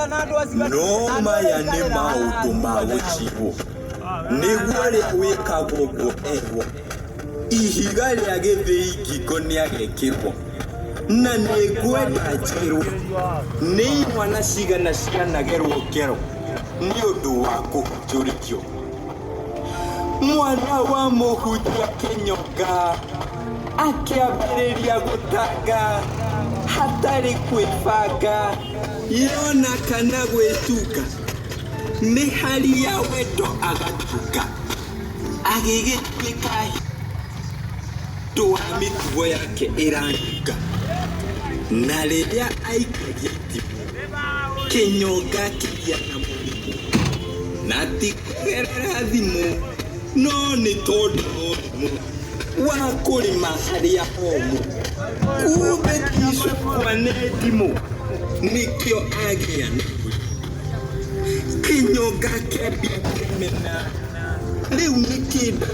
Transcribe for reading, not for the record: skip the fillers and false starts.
noma yane maundu ma gucigo niguo ria wikagogo eho ihiga ria githii ngiko niagekirwo na nĩngwenda njĩrwo nĩ mwana cigana cianagerwo kero nĩ ũndũ wa kũhunjũrikio mwana wa mũhunjia kĩnyonga akĩambĩrĩria gũtanga hatarĩ kwĩbanga yona kana gwĩtuka nĩ hari ya wendo agatuka agĩgĩtuĩka ndũ wa mĩtugo yake ĩranunga na rĩrĩa aikagia thimũ kĩnyonga kĩgĩa na mũrimũ na ti kũgerera thimũ no nĩ tondũ mũrimũ wa kũrĩma harĩa homũ kumbe ticukwa nĩ thimũ nĩkĩo agĩa na mũrimũ kĩnyonga kĩambia kũmena rĩu nĩ kĩndũ